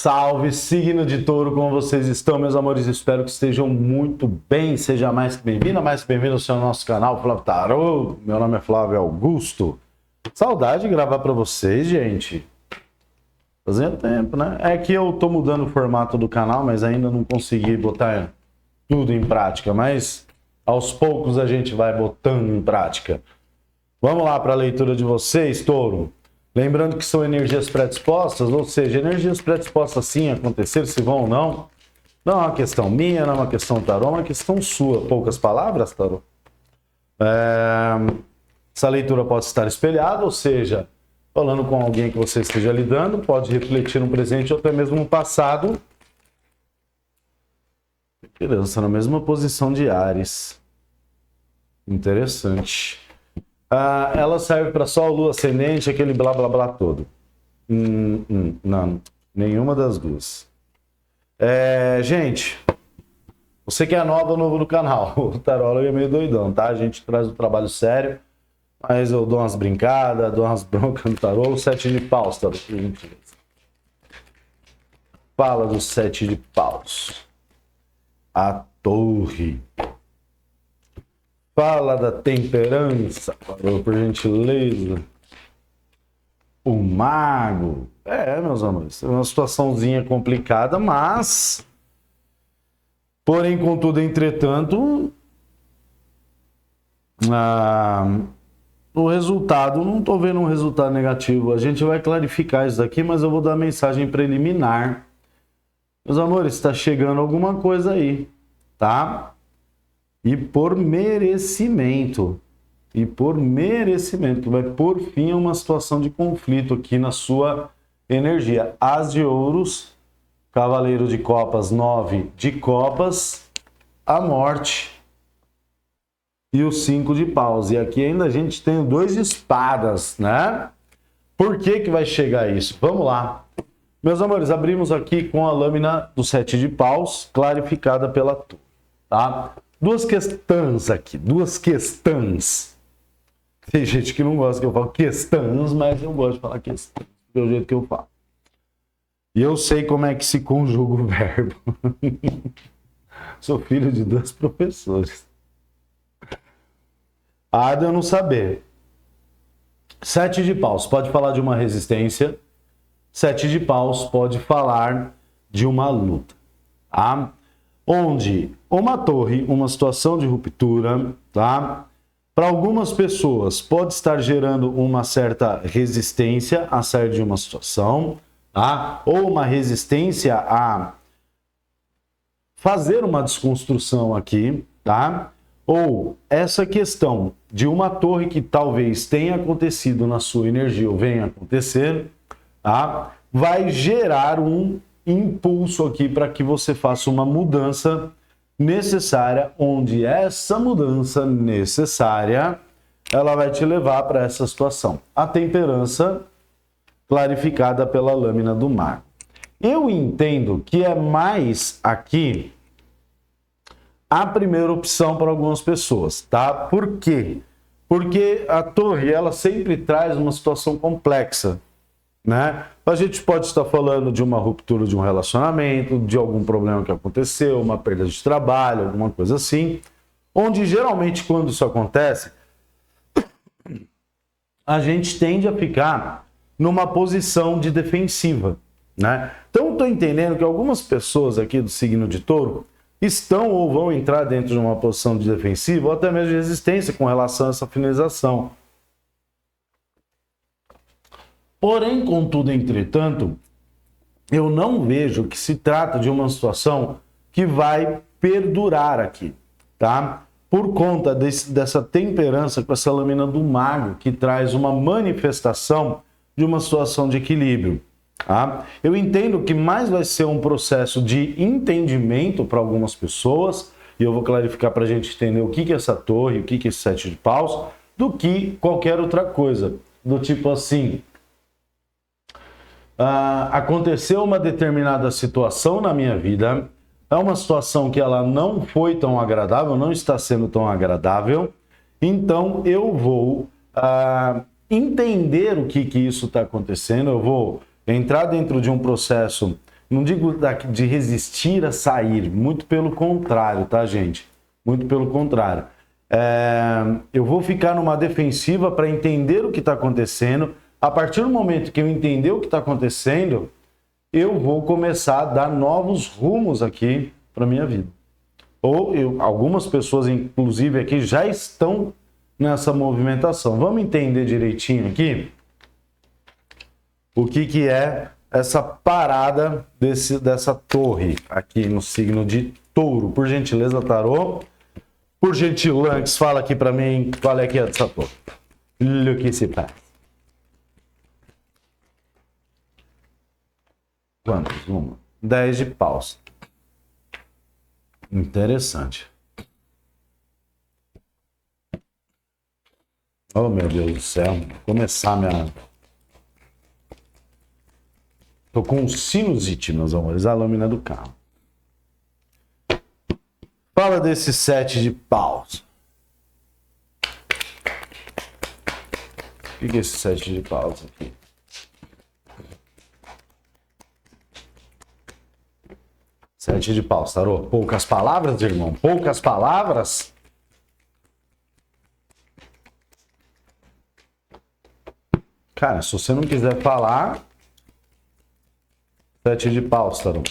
salve, signo de Touro, como vocês estão, meus amores? Espero que estejam muito bem. Seja mais que bem-vindo ao nosso canal Flávio Tarô. Meu nome é Flávio Augusto. Saudade de gravar para vocês, gente. Fazia tempo, né? É que eu tô mudando o formato do canal, mas ainda não consegui botar tudo em prática. Mas aos poucos a gente vai botando em prática. Vamos lá para a leitura de vocês, Touro. Lembrando que são energias predispostas, ou seja, energias predispostas sim a acontecer, se vão ou não. Não é uma questão minha, não é uma questão tarô, é uma questão sua. Poucas palavras, tarô. Essa leitura pode estar espelhada, ou seja, falando com alguém que você esteja lidando, pode refletir no presente ou até mesmo no passado. Beleza, na mesma posição de Áries. Interessante. Ela serve para Sol, Lua, Ascendente, aquele blá blá blá todo. Não, nenhuma das duas. Gente, você que é nova ou novo no canal, o tarólogo é meio doidão, tá? A gente traz um trabalho sério, mas eu dou umas brincadas, dou umas broncas no tarô. O 7 de paus, tá? Fala do 7 de paus. A torre. Fala da temperança, por gentileza. O mago. Meus amores, é uma situaçãozinha complicada, mas... Porém, contudo, entretanto... O resultado, não estou vendo um resultado negativo. A gente vai clarificar isso daqui, mas eu vou dar a mensagem preliminar. Meus amores, está chegando alguma coisa aí, tá? E por merecimento, que vai por fim a uma situação de conflito aqui na sua energia. As de ouros, cavaleiro de copas, 9 de copas, a morte e o 5 de paus. E aqui ainda a gente tem 2 de espadas, né? Por que que vai chegar isso? Vamos lá. Meus amores, abrimos aqui com a lâmina do 7 de paus, clarificada pela torre, tá? Duas questões aqui, duas questões. Tem gente que não gosta que eu falo questões, mas eu gosto de falar questões, do jeito que eu falo. E eu sei como é que se conjuga o verbo. Sou filho de 2 professores. De eu não saber. 7 de paus pode falar de uma resistência. 7 de paus pode falar de uma luta, tá? Onde uma torre, uma situação de ruptura, tá? Para algumas pessoas pode estar gerando uma certa resistência a sair de uma situação, tá? Ou uma resistência a fazer uma desconstrução aqui, tá? Ou essa questão de uma torre que talvez tenha acontecido na sua energia ou venha acontecer, tá? Vai gerar um impulso aqui para que você faça uma mudança necessária, onde essa mudança necessária ela vai te levar para essa situação. A temperança clarificada pela lâmina do mago. Eu entendo que é mais aqui a primeira opção para algumas pessoas, tá? Por quê? Porque a torre ela sempre traz uma situação complexa, né? A gente pode estar falando de uma ruptura de um relacionamento, de algum problema que aconteceu, uma perda de trabalho, alguma coisa assim, onde geralmente quando isso acontece, a gente tende a ficar numa posição de defensiva, né? Então eu estou entendendo que algumas pessoas aqui do signo de Touro estão ou vão entrar dentro de uma posição de defensiva ou até mesmo de resistência com relação a essa finalização. Porém, contudo, entretanto, eu não vejo que se trata de uma situação que vai perdurar aqui, tá? Por conta dessa temperança com essa lâmina do mago, que traz uma manifestação de uma situação de equilíbrio, tá? Eu entendo que mais vai ser um processo de entendimento para algumas pessoas, e eu vou clarificar para a gente entender o que é essa torre, o que é esse 7 de paus, do que qualquer outra coisa, do tipo assim... aconteceu uma determinada situação na minha vida, é uma situação que ela não foi tão agradável, não está sendo tão agradável, então eu vou entender o que isso está acontecendo, eu vou entrar dentro de um processo não digo de resistir a sair, muito pelo contrário, tá, gente? Muito pelo contrário. Eu vou ficar numa defensiva para entender o que está acontecendo. A partir do momento que eu entender o que está acontecendo, eu vou começar a dar novos rumos aqui para minha vida. Algumas pessoas, inclusive, aqui já estão nessa movimentação. Vamos entender direitinho aqui o que é essa parada dessa torre aqui no signo de Touro. Por gentileza, tarô. Por gentileza, fala aqui para mim qual é que é dessa torre. O que se passa? Quantos? 10 de paus. Interessante. Oh, meu Deus do céu. Vou começar minha... Tô com sinusite, meus amores. A lâmina do carro. Fala desse 7 de paus. O que é esse 7 de paus aqui? Sete de paus, tarô. Poucas palavras, irmão? Poucas palavras? Cara, se você não quiser falar... 7 de paus, tarô.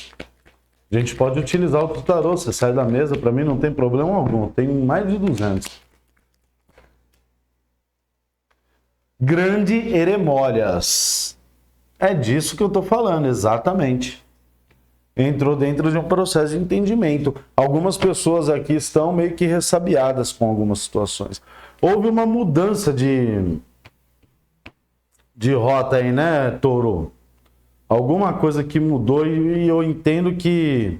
A gente pode utilizar outro tarô. Você sai da mesa, para mim não tem problema algum. Tem mais de 200. Grande Eremólias. É disso que eu tô falando, exatamente. Entrou dentro de um processo de entendimento. Algumas pessoas aqui estão meio que ressabiadas com algumas situações. Houve uma mudança de rota aí, né, Touro? Alguma coisa que mudou e eu entendo que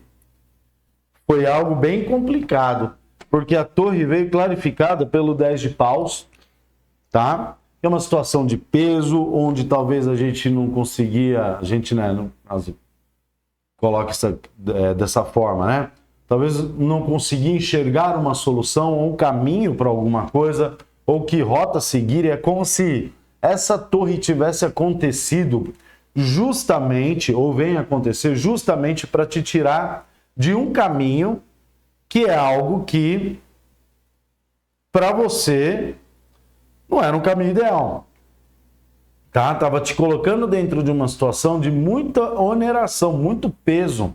foi algo bem complicado, porque a torre veio clarificada pelo 10 de paus, tá? É uma situação de peso, onde talvez a gente não conseguia, a gente, né, não, coloca dessa forma, né? Talvez não conseguia enxergar uma solução ou um caminho para alguma coisa, ou que rota seguir. É como se essa torre tivesse acontecido justamente, ou venha acontecer justamente para te tirar de um caminho que é algo que para você não era um caminho ideal. Tá? Tava te colocando dentro de uma situação de muita oneração, muito peso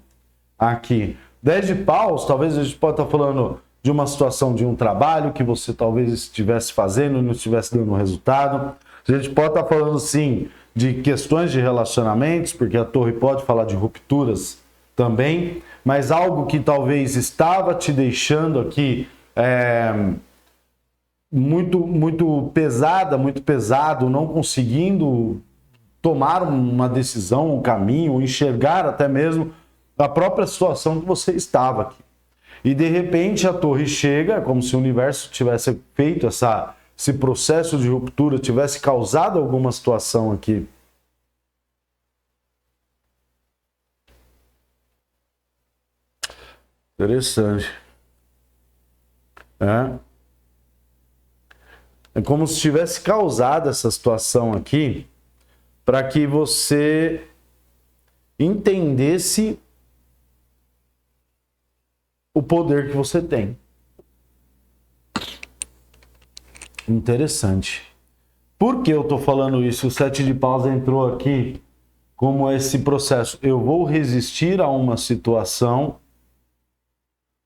aqui. 10 de paus, talvez a gente possa estar falando de uma situação de um trabalho que você talvez estivesse fazendo e não estivesse dando resultado. A gente pode estar falando, sim, de questões de relacionamentos, porque a torre pode falar de rupturas também, mas algo que talvez estava te deixando aqui muito pesado, não conseguindo tomar uma decisão, um caminho, enxergar até mesmo a própria situação que você estava aqui. E de repente a torre chega, como se o universo tivesse feito esse processo de ruptura, tivesse causado alguma situação aqui. Interessante. É como se tivesse causado essa situação aqui para que você entendesse o poder que você tem. Interessante. Por que eu estou falando isso? O 7 de paus entrou aqui como esse processo. Eu vou resistir a uma situação,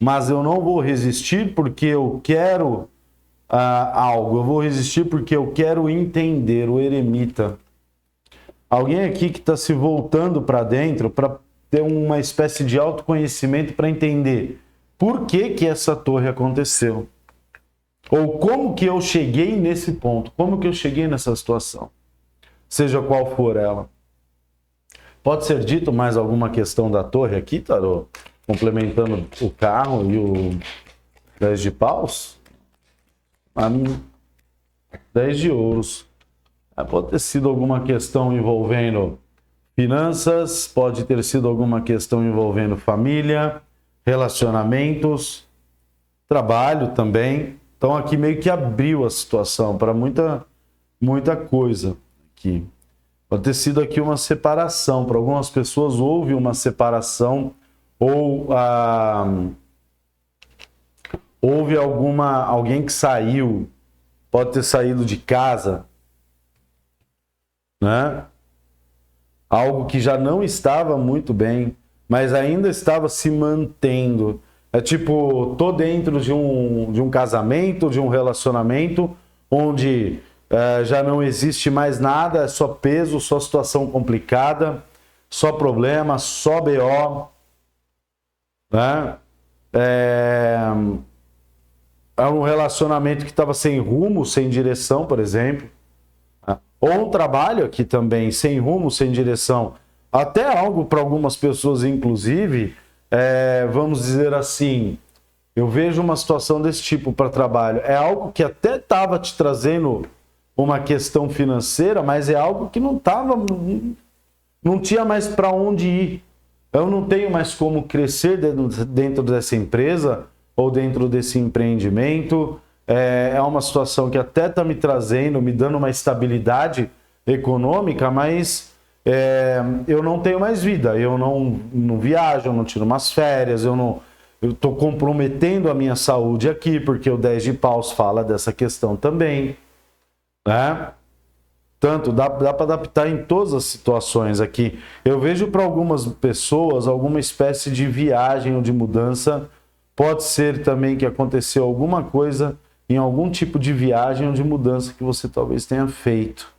mas eu não vou resistir porque eu quero algo. Eu vou resistir porque eu quero entender. O eremita. Alguém aqui que está se voltando para dentro para ter uma espécie de autoconhecimento para entender por que essa torre aconteceu. Ou como que eu cheguei nesse ponto, como que eu cheguei nessa situação, seja qual for ela. Pode ser dito mais alguma questão da torre aqui, tarô? Complementando o carro e o 10 de paus? 10 de ouros. Pode ter sido alguma questão envolvendo finanças, pode ter sido alguma questão envolvendo família, relacionamentos, trabalho também. Então aqui meio que abriu a situação para muita coisa aqui. Pode ter sido aqui uma separação. Para algumas pessoas houve uma separação ou houve alguém que saiu, pode ter saído de casa, né? Algo que já não estava muito bem, mas ainda estava se mantendo. É tipo, tô dentro de um casamento, de um relacionamento, onde já não existe mais nada, é só peso, só situação complicada, só problema, só BO, né? É um relacionamento que estava sem rumo, sem direção, por exemplo. Ou um trabalho aqui também, sem rumo, sem direção. Até algo para algumas pessoas, inclusive, vamos dizer assim, eu vejo uma situação desse tipo para trabalho. É algo que até estava te trazendo uma questão financeira, mas é algo que não tinha mais para onde ir. Eu não tenho mais como crescer dentro dessa empresa ou dentro desse empreendimento. É uma situação que até está me trazendo, me dando uma estabilidade econômica, mas eu não tenho mais vida. Eu não viajo, eu não tiro umas férias, eu estou comprometendo a minha saúde aqui, porque o 10 de paus fala dessa questão também, né? Tanto dá para adaptar em todas as situações aqui. Eu vejo para algumas pessoas alguma espécie de viagem ou de mudança. Pode ser também que aconteceu alguma coisa em algum tipo de viagem ou de mudança que você talvez tenha feito.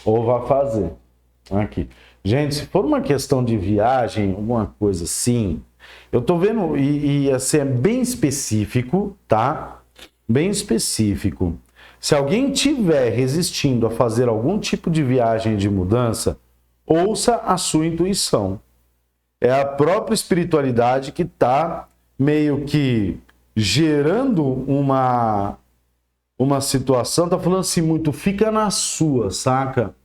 Ou vá fazer. Aqui. Gente, se for uma questão de viagem, alguma coisa assim, eu tô vendo, e assim, é bem específico, tá? Bem específico. Se alguém tiver resistindo a fazer algum tipo de viagem de mudança, ouça a sua intuição. É a própria espiritualidade que está meio que gerando uma situação, tá falando assim muito, fica na sua, saca?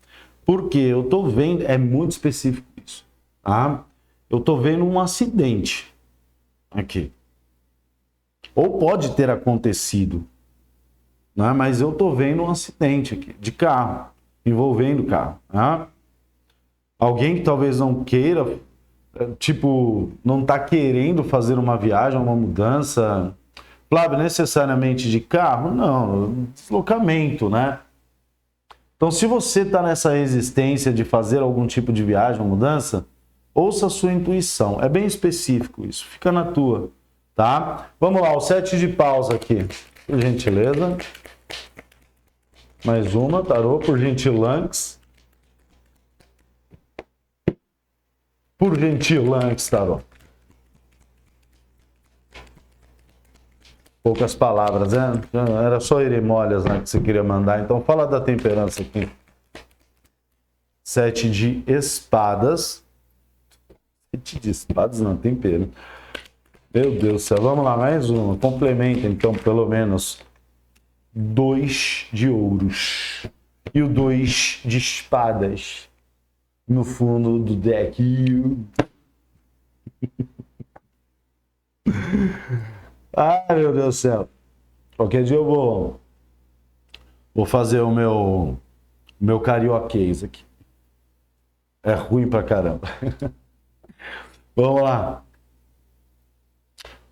Porque eu tô vendo, é muito específico isso, tá? Eu tô vendo um acidente aqui. Ou pode ter acontecido, né? Mas eu tô vendo um acidente aqui, de carro, envolvendo carro, tá? Alguém que talvez não queira, tipo, não tá querendo fazer uma viagem, uma mudança, Flávio, necessariamente de carro? Não, deslocamento, né? Então, se você está nessa resistência de fazer algum tipo de viagem ou mudança, ouça a sua intuição. É bem específico isso, fica na tua, tá? Vamos lá, o 7 de paus aqui, por gentileza. Mais uma, tarô, por gentilânx. Por gentilânx, tarô. Poucas palavras, né? Era só eremolhas, né, que você queria mandar. Então fala da temperança aqui. 7 de espadas. 7 de espadas não, tempero. Meu Deus do céu. Vamos lá, mais uma. Complementa, então, pelo menos 2 de ouros. E o 2 de espadas. No fundo do deck. Ai, meu Deus do céu. Qualquer dia eu vou fazer o meu carioquês aqui. É ruim pra caramba. Vamos lá.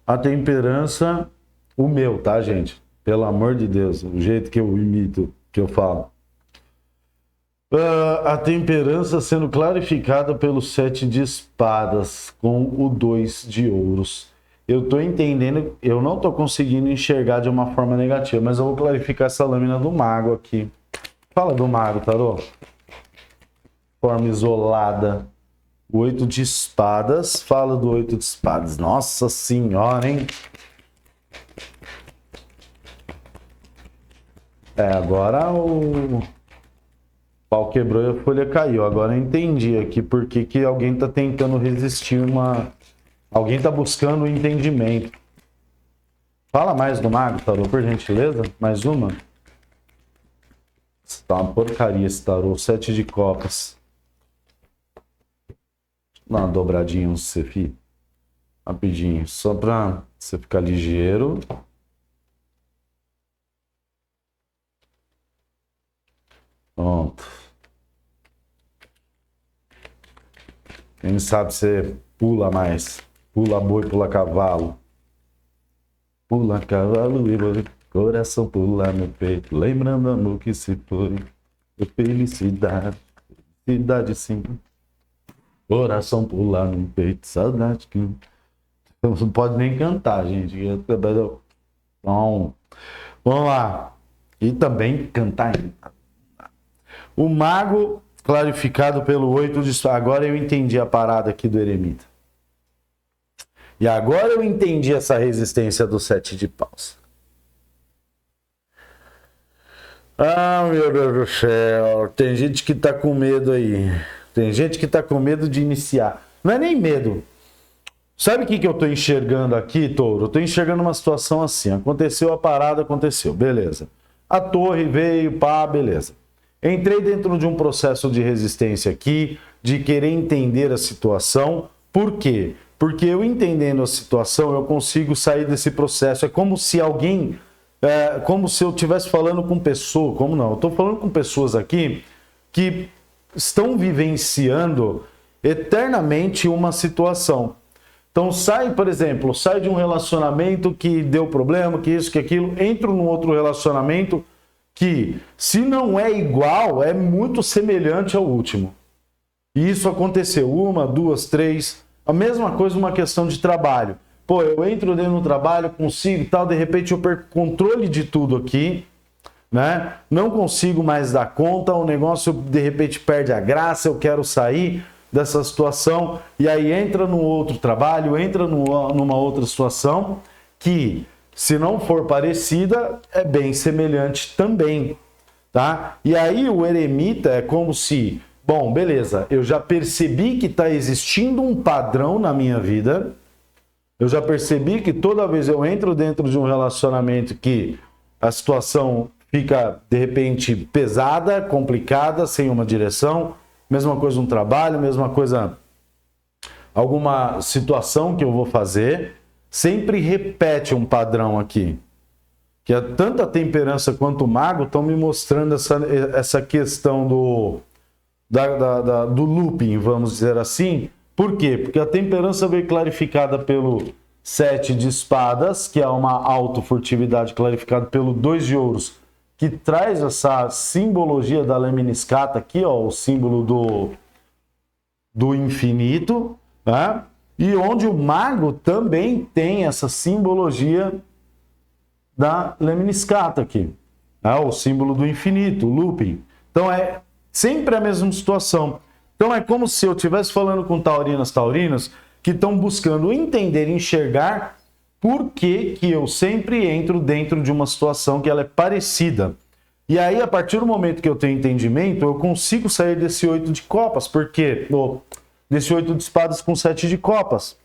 A temperança, o meu, tá, gente? Pelo amor de Deus, o jeito que eu imito, que eu falo. A temperança sendo clarificada pelo 7 de espadas com o 2 de ouros. Eu tô entendendo, eu não tô conseguindo enxergar de uma forma negativa, mas eu vou clarificar essa lâmina do mago aqui. Fala do mago, tarô. Forma isolada. O 8 de espadas. Fala do 8 de espadas. Nossa senhora, hein? Agora o pau quebrou e a folha caiu. Agora eu entendi aqui por que alguém tá tentando resistir uma... Alguém tá buscando o entendimento. Fala mais do mago, tarô, por gentileza. Mais uma. Tá uma porcaria esse tarô. 7 de copas. Dá uma dobradinha no você, filho. Rapidinho. Só pra você ficar ligeiro. Pronto. Quem sabe você pula mais. Pula boi, pula cavalo. Pula cavalo e coração pula no peito. Lembrando amor que se foi. Felicidade. Felicidade sim. Coração pula no peito. Saudade que... Não pode nem cantar, gente. Então, vamos lá. E também cantar. O mago clarificado pelo 8 de... Agora eu entendi a parada aqui do eremita. E agora eu entendi essa resistência do 7 de paus. Ah, meu Deus do céu. Tem gente que tá com medo aí. Tem gente que tá com medo de iniciar. Não é nem medo. Sabe o que eu tô enxergando aqui, Touro? Eu tô enxergando uma situação assim. Aconteceu a parada, aconteceu. Beleza. A torre veio, pá, beleza. Entrei dentro de um processo de resistência aqui, de querer entender a situação. Por quê? Porque eu entendendo a situação, eu consigo sair desse processo. É como se alguém... como se eu estivesse falando com pessoas... Como não? Eu estou falando com pessoas aqui que estão vivenciando eternamente uma situação. Então sai, por exemplo, sai de um relacionamento que deu problema, que isso, que aquilo, entro num outro relacionamento que, se não é igual, é muito semelhante ao último. E isso aconteceu 1, 2, 3... A mesma coisa uma questão de trabalho. Pô, eu entro dentro do trabalho, consigo e tal, de repente eu perco controle de tudo aqui, né? Não consigo mais dar conta, o negócio de repente perde a graça, eu quero sair dessa situação, e aí entra num outro trabalho, entra numa outra situação, que se não for parecida, é bem semelhante também, tá? E aí o eremita é como se... Bom, beleza, eu já percebi que está existindo um padrão na minha vida, eu já percebi que toda vez eu entro dentro de um relacionamento que a situação fica, de repente, pesada, complicada, sem uma direção, mesma coisa no trabalho, mesma coisa, alguma situação que eu vou fazer, sempre repete um padrão aqui. Que tanto a temperança quanto o mago estão me mostrando essa questão do looping, vamos dizer assim. Por quê? Porque a temperança veio clarificada pelo 7 de espadas, que é uma autofurtividade clarificada pelo 2 de ouros, que traz essa simbologia da lemniscata aqui, ó, o símbolo do infinito, né? E onde o mago também tem essa simbologia da lemniscata aqui, né? O símbolo do infinito, o looping. Então é sempre a mesma situação. Então é como se eu estivesse falando com taurinas que estão buscando entender e enxergar por que eu sempre entro dentro de uma situação que ela é parecida. E aí, a partir do momento que eu tenho entendimento, eu consigo sair desse 8 de copas. Por quê? Desse 8 de espadas com 7 de copas.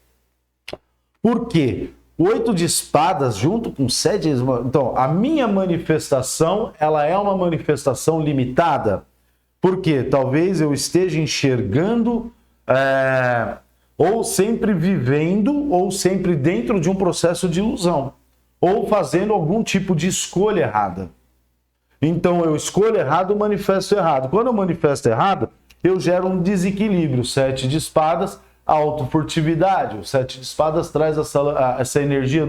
Por quê? O 8 de espadas junto com 7... Então, a minha manifestação, ela é uma manifestação limitada. Porque talvez eu esteja enxergando, ou sempre vivendo, ou sempre dentro de um processo de ilusão, ou fazendo algum tipo de escolha errada. Então eu escolho errado, manifesto errado. Quando eu manifesto errado, eu gero um desequilíbrio. 7 de espadas, autofurtividade. O 7 de espadas traz essa energia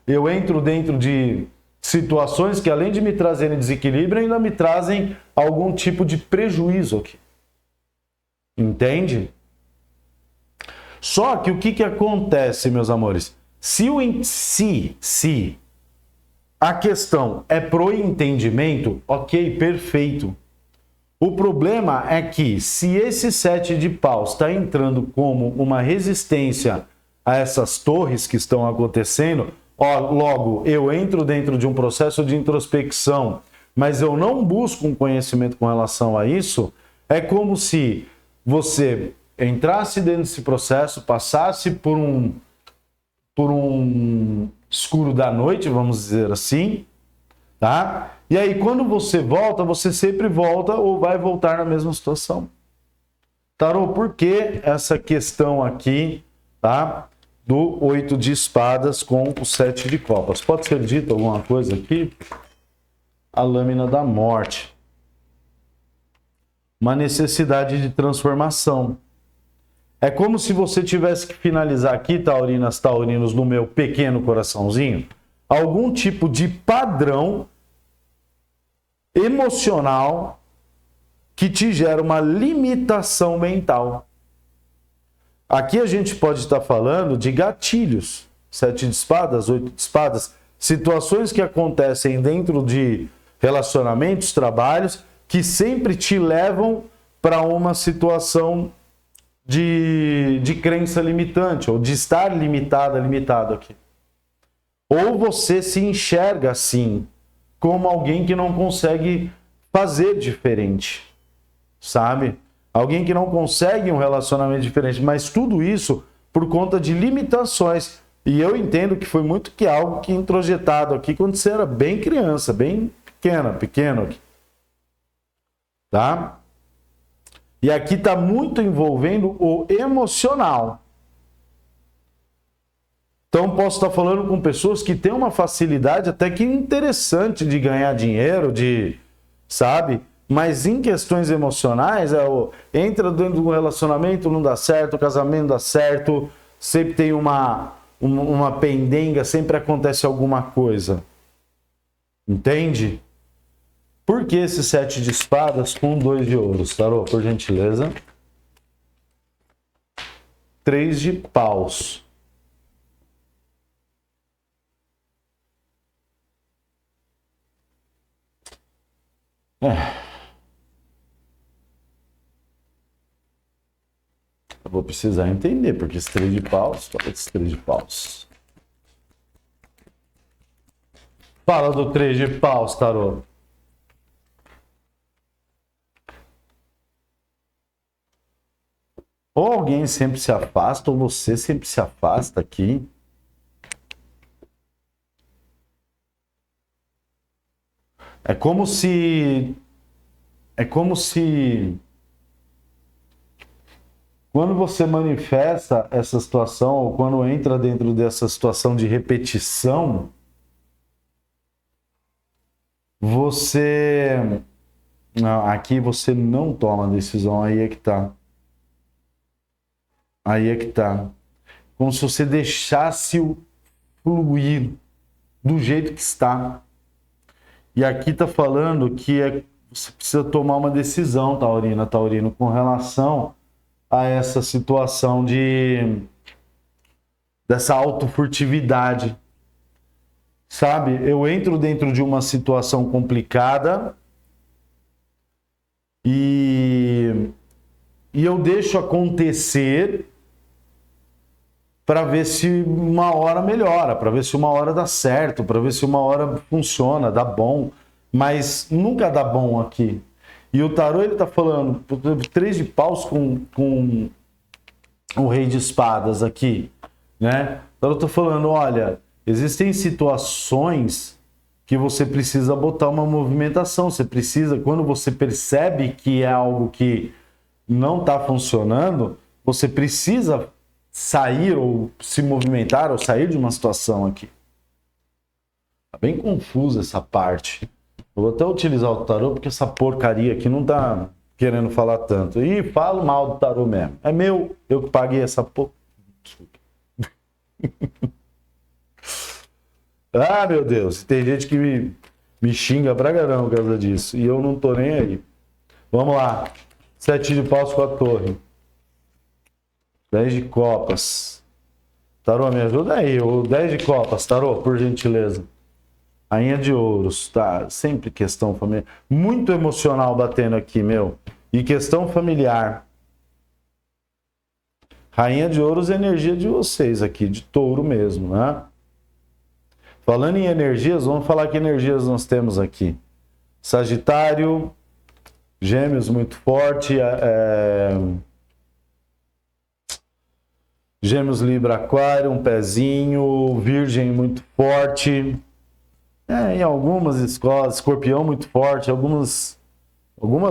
eu entro dentro de situações que, além de me trazerem desequilíbrio, ainda me trazem algum tipo de prejuízo aqui. Entende? Só que o que acontece, meus amores? Se a questão é pro entendimento, ok, perfeito. O problema é que, se esse 7 de paus está entrando como uma resistência a essas torres que estão acontecendo, logo, eu entro dentro de um processo de introspecção, mas eu não busco um conhecimento com relação a isso, é como se você entrasse dentro desse processo, passasse por um escuro da noite, vamos dizer assim, tá? E aí, quando você volta, você sempre volta ou vai voltar na mesma situação. Tarô, por que essa questão aqui, tá? Do 8 de espadas com o 7 de copas. Pode ser dito alguma coisa aqui? A lâmina da morte. uma necessidade de transformação. É como se você tivesse que finalizar aqui, taurinas, taurinos, no meu pequeno coraçãozinho, algum tipo de padrão emocional que te gera uma limitação mental. Aqui a gente pode estar falando de gatilhos, 7 de espadas, 8 de espadas, situações que acontecem dentro de relacionamentos, trabalhos, que sempre te levam para uma situação de crença limitante, ou de estar limitado aqui. Ou você se enxerga assim, como alguém que não consegue fazer diferente, sabe? Alguém que não consegue um relacionamento diferente, mas tudo isso por conta de limitações. E eu entendo que foi muito que algo que introjetado aqui quando você era bem criança, bem pequeno aqui. Tá? E aqui está muito envolvendo o emocional. Então posso estar falando com pessoas que têm uma facilidade até que interessante de ganhar dinheiro, sabe? Mas em questões emocionais, entra dentro do relacionamento, não dá certo, o casamento não dá certo, sempre tem uma pendenga, sempre acontece alguma coisa. Entende? Por que esse 7 de espadas com 2 de ouros? Tarô, por gentileza. 3 de paus. Eu vou precisar entender, porque esse 3 de paus, fala desse 3 de paus. Fala do 3 de paus, tarô. Ou alguém sempre se afasta, ou você sempre se afasta aqui. É como se quando você manifesta essa situação, ou quando entra dentro dessa situação de repetição, você... Não, aqui você não toma decisão, aí é que tá. Aí é que tá. Como se você deixasse o fluir do jeito que está. E aqui tá falando que você precisa tomar uma decisão, taurino, com relação a essa situação dessa autofurtividade. Sabe? Eu entro dentro de uma situação complicada e eu deixo acontecer para ver se uma hora melhora, para ver se uma hora dá certo, para ver se uma hora funciona, dá bom, mas nunca dá bom aqui. E o tarô, ele tá falando 3 de paus com o rei de espadas aqui, né? Então eu tô falando, olha, existem situações que você precisa botar uma movimentação, você precisa, quando você percebe que é algo que não está funcionando, você precisa sair ou se movimentar ou sair de uma situação aqui. Tá bem confusa essa parte. Eu vou até utilizar o tarô porque essa porcaria aqui não tá querendo falar tanto. E falo mal do tarô mesmo. É meu, eu que paguei essa porra. Ah, meu Deus, tem gente que me xinga pra caramba por causa disso. E eu não tô nem aí. Vamos lá. 7 de paus com a torre. 10 de copas. Tarô, me ajuda aí. O 10 de copas, tarô, por gentileza. Rainha de ouros, tá? Sempre questão familiar. Muito emocional batendo aqui, meu. E questão familiar. Rainha de ouros, energia de vocês aqui, de touro mesmo, né? Falando em energias, vamos falar que energias nós temos aqui. Sagitário, Gêmeos muito forte, Gêmeos, Libra, Aquário, um pezinho, Virgem muito forte. Em algumas escolas, Escorpião muito forte, algumas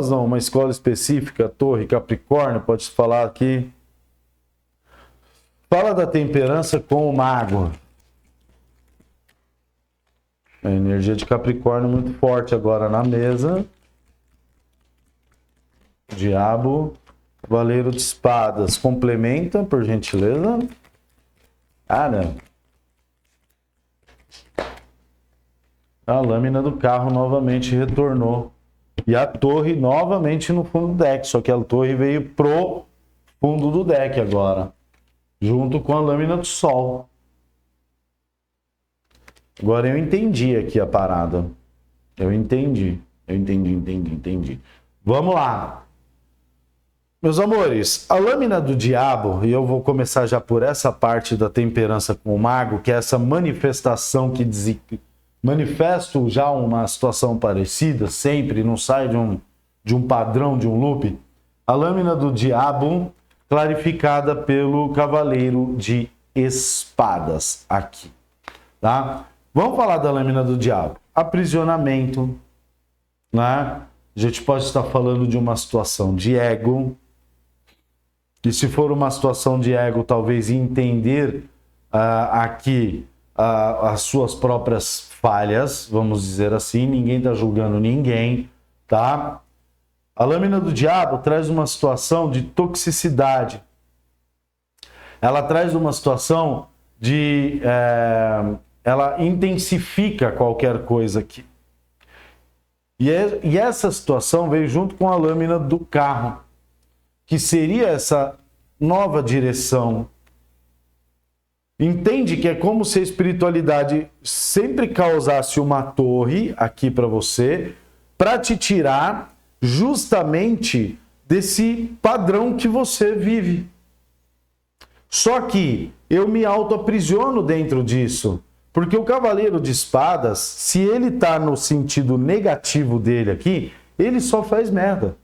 não, uma escola específica, Torre, Capricórnio, pode falar aqui. Fala da temperança com o Mago. A energia de Capricórnio muito forte agora na mesa. Diabo, Cavaleiro de Espadas. Complementa, por gentileza. Cara. A lâmina do carro novamente retornou. E a torre novamente no fundo do deck. Só que a torre veio pro fundo do deck agora. Junto com a lâmina do sol. Agora eu entendi aqui a parada. Eu entendi. Entendi. Vamos lá. Meus amores, a lâmina do diabo, e eu vou começar já por essa parte da temperança com o mago, que é essa manifestação que manifesto já uma situação parecida, sempre, não sai de um padrão, de um loop. A lâmina do diabo, clarificada pelo Cavaleiro de Espadas, aqui. Tá? Vamos falar da lâmina do diabo. Aprisionamento, né? A gente pode estar falando de uma situação de ego. E se for uma situação de ego, talvez entender aqui as suas próprias falhas, vamos dizer assim. Ninguém está julgando ninguém, tá? A lâmina do diabo traz uma situação de toxicidade. Ela traz uma situação de... ela intensifica qualquer coisa aqui. E essa situação veio junto com a lâmina do carro, que seria essa nova direção. Entende que é como se a espiritualidade sempre causasse uma torre aqui para você, para te tirar justamente desse padrão que você vive. Só que eu me auto-aprisiono dentro disso. Porque o Cavaleiro de Espadas, se ele está no sentido negativo dele aqui, ele só faz merda.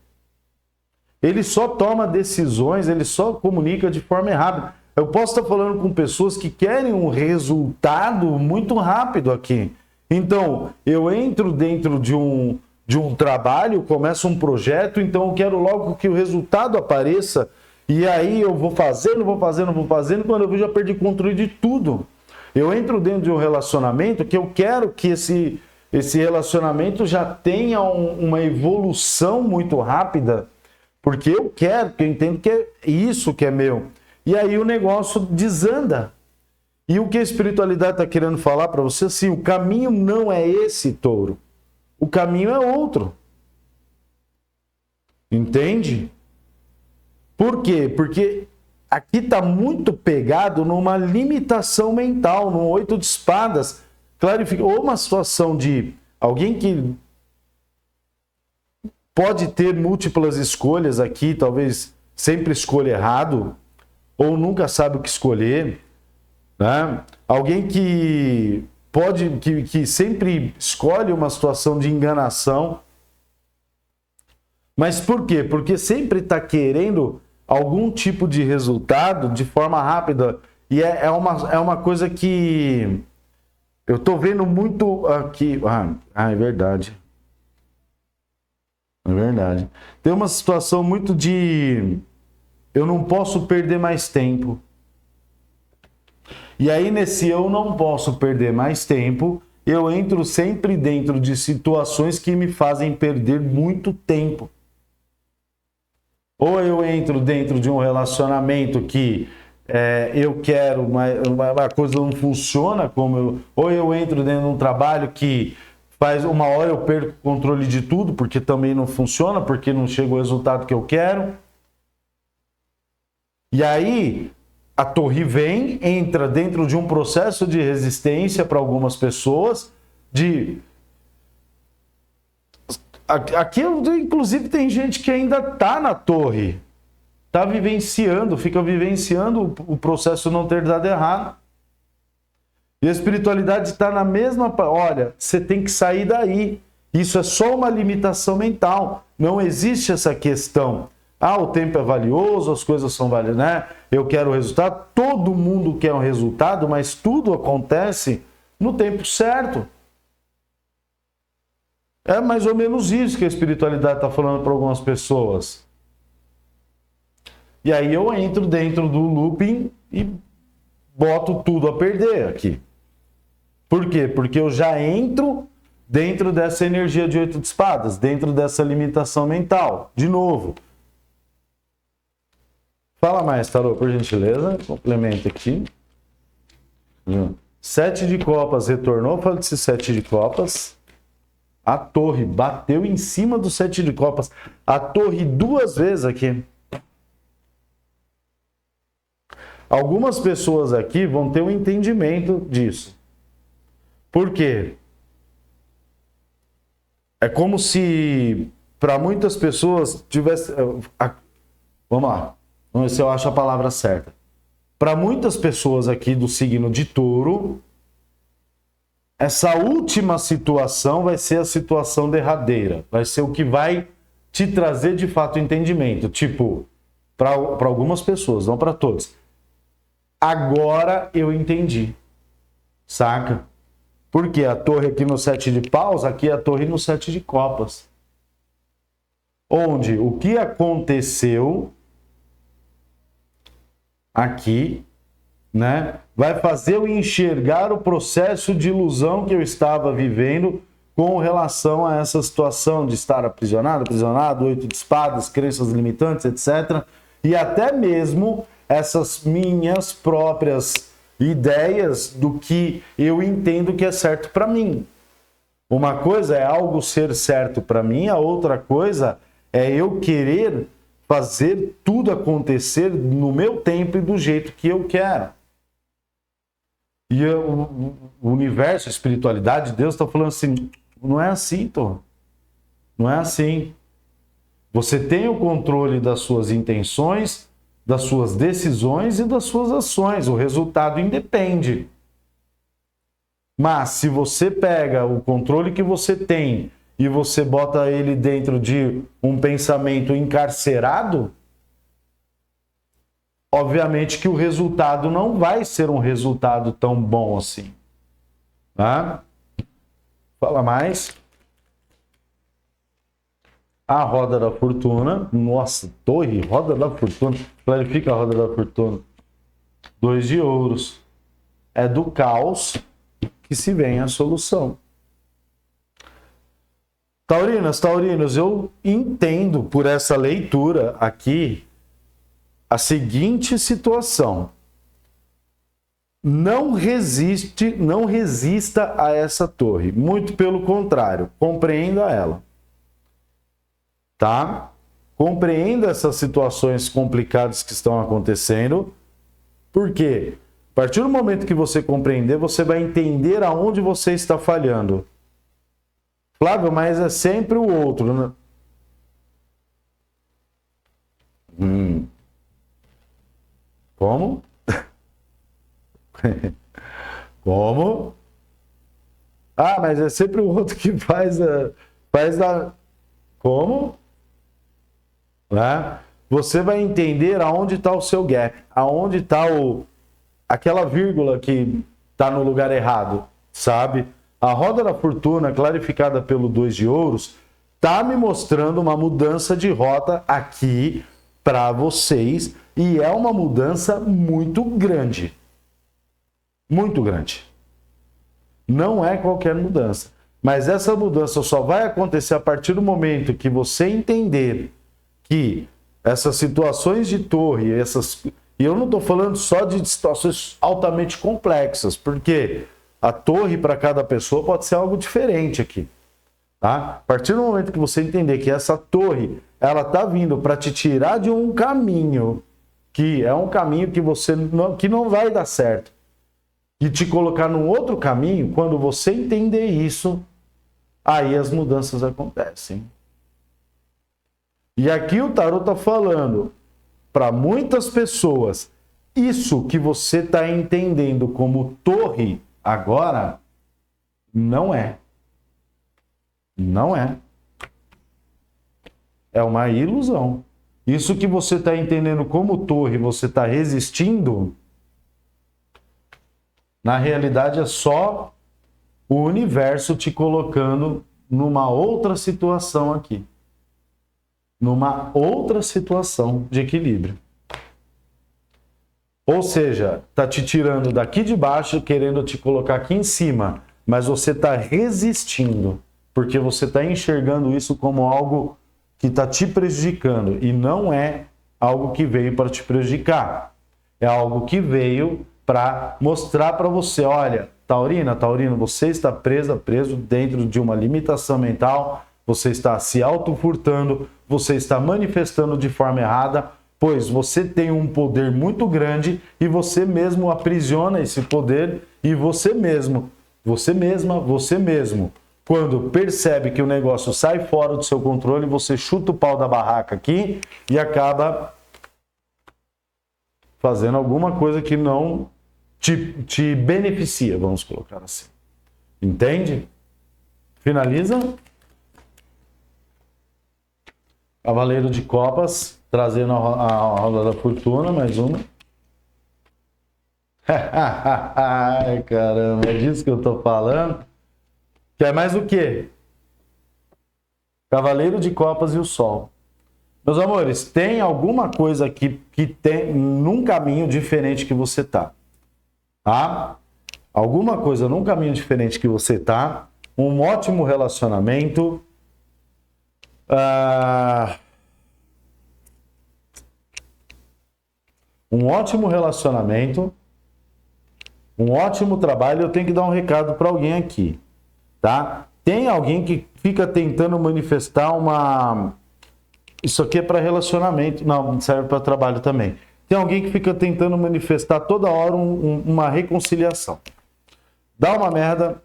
Ele só toma decisões, ele só comunica de forma errada. Eu posso estar falando com pessoas que querem um resultado muito rápido aqui. Então, eu entro dentro de um trabalho, começo um projeto, então eu quero logo que o resultado apareça, e aí eu vou fazendo, quando eu vejo, já perdi controle de tudo. Eu entro dentro de um relacionamento que eu quero que esse relacionamento já tenha uma evolução muito rápida, porque eu quero, porque eu entendo que é isso que é meu. E aí o negócio desanda. E o que a espiritualidade está querendo falar para você, assim, o caminho não é esse, touro. O caminho é outro. Entende? Por quê? Porque aqui está muito pegado numa limitação mental, num 8 de espadas. Clarifica, ou uma situação de alguém que pode ter múltiplas escolhas aqui, talvez sempre escolha errado, ou nunca sabe o que escolher, né? Alguém que que sempre escolhe uma situação de enganação. Mas por quê? Porque sempre está querendo algum tipo de resultado de forma rápida. E é uma coisa que eu estou vendo muito aqui. É verdade. É verdade. Tem uma situação muito de eu não posso perder mais tempo. E aí, nesse eu não posso perder mais tempo, eu entro sempre dentro de situações que me fazem perder muito tempo. Ou eu entro dentro de um relacionamento que eu quero, mas a coisa não funciona como eu... Ou eu entro dentro de um trabalho que faz uma hora eu perco o controle de tudo, porque também não funciona, porque não chega o resultado que eu quero. E aí, a torre vem, entra dentro de um processo de resistência para algumas pessoas, Aqui, inclusive, tem gente que ainda está na torre, está vivenciando, fica vivenciando o processo não ter dado errado. E a espiritualidade está na mesma... Olha, você tem que sair daí. Isso é só uma limitação mental. Não existe essa questão. O tempo é valioso, as coisas são valiosas, né? Eu quero o resultado. Todo mundo quer um resultado, mas tudo acontece no tempo certo. É mais ou menos isso que a espiritualidade está falando para algumas pessoas. E aí eu entro dentro do looping e boto tudo a perder aqui. Por quê? Porque eu já entro dentro dessa energia de 8 de espadas, dentro dessa limitação mental. De novo, Fala mais, tarô, por gentileza. Complementa aqui. 7 de copas retornou. Fala desse 7 de copas. A torre bateu em cima do 7 de copas. A torre 2 vezes aqui. Algumas pessoas aqui vão ter um entendimento disso. Por quê? É como se para muitas pessoas tivesse... Vamos lá. Vamos ver se eu acho a palavra certa. Para muitas pessoas aqui do signo de Touro, essa última situação vai ser a situação derradeira. Vai ser o que vai te trazer de fato entendimento. Tipo, para algumas pessoas, não para todos. Agora eu entendi. Saca? Porque a torre aqui no 7 de paus, aqui é a torre no 7 de copas. Onde o que aconteceu aqui, né, vai fazer eu enxergar o processo de ilusão que eu estava vivendo com relação a essa situação de estar aprisionado, 8 de espadas, crenças limitantes, etc. E até mesmo essas minhas próprias ideias do que eu entendo que é certo para mim. Uma coisa é algo ser certo para mim, a outra coisa é eu querer fazer tudo acontecer no meu tempo e do jeito que eu quero. E o universo, a espiritualidade, Deus está falando assim, não é assim, Tom. Não é assim. Você tem o controle das suas intenções, das suas decisões e das suas ações. O resultado independe. Mas se você pega o controle que você tem e você bota ele dentro de um pensamento encarcerado, obviamente que o resultado não vai ser um resultado tão bom assim. Tá? Fala mais. A roda da fortuna. Nossa, torre, roda da fortuna. Clarifica a roda da fortuna. 2 de ouros. É do caos que se vem a solução. Taurinos, eu entendo por essa leitura aqui a seguinte situação. Não resista a essa torre. Muito pelo contrário, compreenda ela. Tá? Compreenda essas situações complicadas que estão acontecendo. Por quê? A partir do momento que você compreender, você vai entender aonde você está falhando. Flávio, mas é sempre o outro, né? Como? Como? Ah, mas é sempre o outro que faz a... Como? Né? Você vai entender aonde está o seu gap, aonde está aquela vírgula que está no lugar errado, sabe? A roda da fortuna, clarificada pelo 2 de ouros, está me mostrando uma mudança de rota aqui para vocês e é uma mudança muito grande. Muito grande. Não é qualquer mudança. Mas essa mudança só vai acontecer a partir do momento que você entender que essas situações de torre, e eu não estou falando só de situações altamente complexas, porque a torre para cada pessoa pode ser algo diferente aqui. Tá? A partir do momento que você entender que essa torre ela está vindo para te tirar de um caminho, que é um caminho que não vai dar certo, e te colocar num outro caminho, quando você entender isso, aí as mudanças acontecem. E aqui o tarot está falando, para muitas pessoas, isso que você está entendendo como torre agora, não é. Não é. É uma ilusão. Isso que você está entendendo como torre, você está resistindo, na realidade é só o universo te colocando numa outra situação aqui. Numa outra situação de equilíbrio. Ou seja, está te tirando daqui de baixo, querendo te colocar aqui em cima, mas você está resistindo, porque você está enxergando isso como algo que está te prejudicando, e não é algo que veio para te prejudicar. É algo que veio para mostrar para você, olha, Taurino, você está preso dentro de uma limitação mental, você está se auto-furtando, você está manifestando de forma errada, pois você tem um poder muito grande e você mesmo aprisiona esse poder e você mesmo, quando percebe que o negócio sai fora do seu controle, você chuta o pau da barraca aqui e acaba fazendo alguma coisa que não te beneficia, vamos colocar assim. Entende? Finaliza. Cavaleiro de Copas, trazendo a roda da fortuna, mais uma. Ai, caramba, é disso que eu tô falando. Quer mais o quê? Cavaleiro de Copas e o Sol. Meus amores, tem alguma coisa aqui que tem num caminho diferente que você tá? Tá? Alguma coisa num caminho diferente que você tá? Um ótimo relacionamento. Um ótimo relacionamento. Um ótimo trabalho. Eu tenho que dar um recado para alguém aqui. Tá? Tem alguém que fica tentando manifestar uma... Isso aqui é para relacionamento. Não, serve para trabalho também. Tem alguém que fica tentando manifestar toda hora uma reconciliação. Dá uma merda,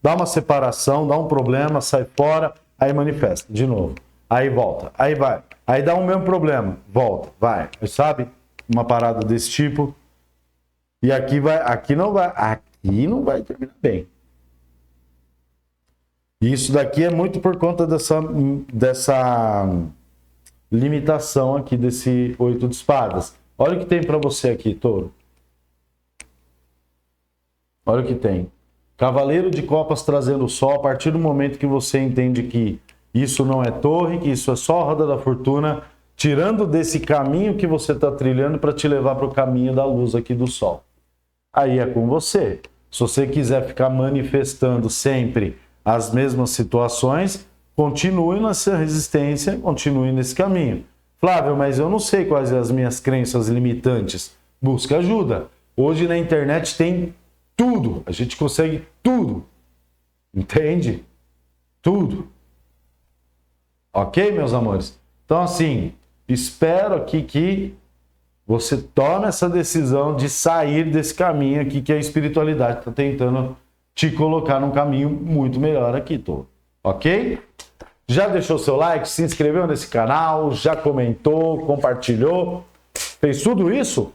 dá uma separação, dá um problema, sai fora, aí manifesta de novo. Aí volta, aí vai. Aí dá o mesmo problema, volta, vai. Sabe? Uma parada desse tipo. E aqui não vai terminar bem. Isso daqui é muito por conta dessa limitação aqui desse 8 de espadas. Olha o que tem para você aqui, touro. Olha o que tem. Cavaleiro de Copas trazendo o sol. A partir do momento que você entende que isso não é torre, que isso é só a roda da fortuna, tirando desse caminho que você está trilhando para te levar para o caminho da luz aqui do sol. Aí é com você. Se você quiser ficar manifestando sempre as mesmas situações, continue nessa resistência, continue nesse caminho. Flávio, mas eu não sei quais são as minhas crenças limitantes. Busca ajuda. Hoje na internet tem tudo. A gente consegue tudo. Entende? Tudo. Ok, meus amores? Então, assim, espero aqui que você tome essa decisão de sair desse caminho aqui que a espiritualidade está tentando te colocar num caminho muito melhor aqui, tô. Ok? Já deixou seu like, se inscreveu nesse canal, já comentou, compartilhou, fez tudo isso?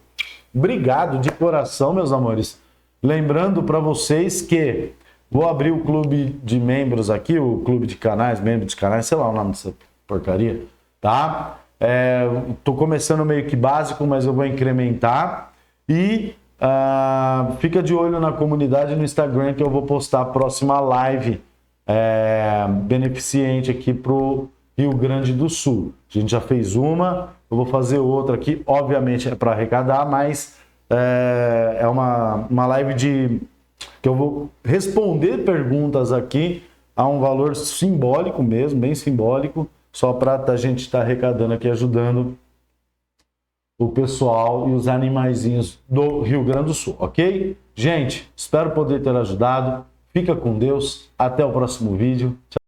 Obrigado de coração, meus amores. Lembrando para vocês que vou abrir o clube de membros aqui, o clube de canais, membros de canais, sei lá o nome dessa porcaria, tá? Tô começando meio que básico, mas eu vou incrementar e fica de olho na comunidade no Instagram que eu vou postar a próxima live beneficente aqui pro Rio Grande do Sul. A gente já fez uma, eu vou fazer outra aqui, obviamente é para arrecadar, mas é uma live que eu vou responder perguntas aqui a um valor simbólico mesmo, bem simbólico, só para a gente estar arrecadando aqui, ajudando o pessoal e os animaizinhos do Rio Grande do Sul, ok? Gente, espero poder ter ajudado. Fica com Deus. Até o próximo vídeo. Tchau.